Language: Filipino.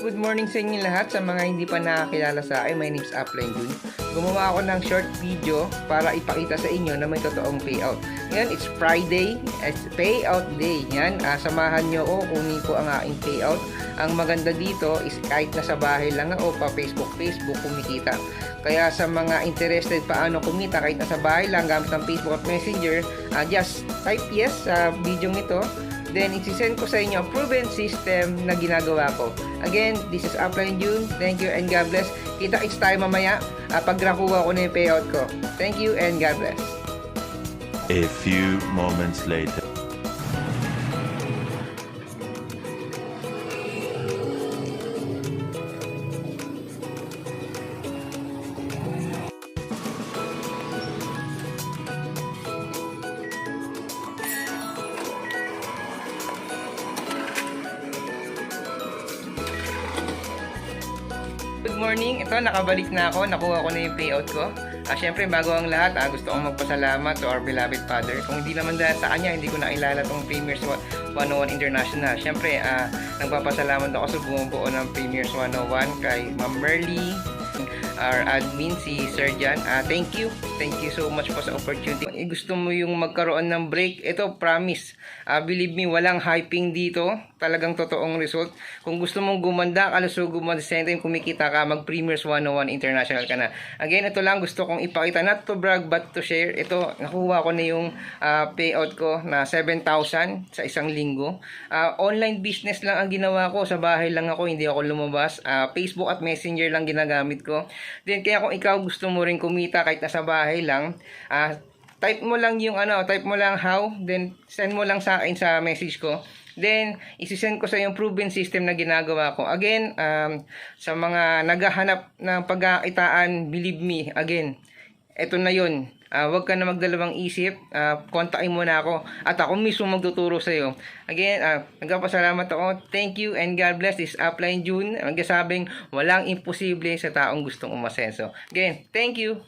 Good morning sa inyo lahat. Sa mga hindi pa nakakilala sa akin, my name is Upline Jun. Gumawa ako ng short video para ipakita sa inyo na may totoong payout. Ngayon, it's Friday, it's payout day. Yan, samahan nyo ako, kunin ko ang aking payout. Ang maganda dito is kahit nasa bahay lang o pa Facebook kumikita. Kaya sa mga interested paano kumita kahit nasa bahay lang gamit ng Facebook at Messenger, just type yes sa video ito. Then, isi-send ko sa inyo ang proven system na ginagawa ko. Again, this is Upline Jun. Thank you and God bless. Kita-kits tayo mamaya pag nakuha ko na yung payout ko. Thank you and God bless. A few moments later. Good morning. Ito, nakabalik na ako. Nakuha ko na yung payout ko. Siyempre, bago ang lahat, gusto kong magpasalamat to our beloved father. Kung hindi naman dahil sa kanya, hindi ko nakilala tong Premiers 101 International. Siyempre, nagpapasalamat ako sa bumubuo ng Premiers 101 kay Ma'am Merly, our admin, si Sir Jan. Thank you. Thank you so much po sa opportunity. Gusto mo yung magkaroon ng break? Ito, promise. Believe me, walang hyping dito. Talagang totoong result. Kung gusto mong gumanda, kalusog gumanda, same time kumikita ka, mag-Premiers 101 International ka na. Again, ito lang gusto kong ipakita, not to brag but to share. Ito, nakuha ko na yung payout ko na 7,000 sa isang linggo. Online business lang ang ginawa ko. Sa bahay lang ako, hindi ako lumabas. Facebook at Messenger lang ginagamit ko. Then, kaya kung ikaw gusto mo rin kumita kahit nasa bahay lang, type mo lang yung type mo lang how, then send mo lang sa akin sa message ko. Then, isi-send ko sa yung proven system na ginagawa ko. Again, sa mga naghahanap ng pagkakitaan, believe me, again, eto na yun. Huwag ka na magdalawang isip. Kontakin mo na ako. At ako mismo magtuturo sa iyo. Again, nagpapasalamat ako. Thank you and God bless. This is Upline Jun. Nagsasabing walang imposible sa taong gustong umasenso. Again, thank you.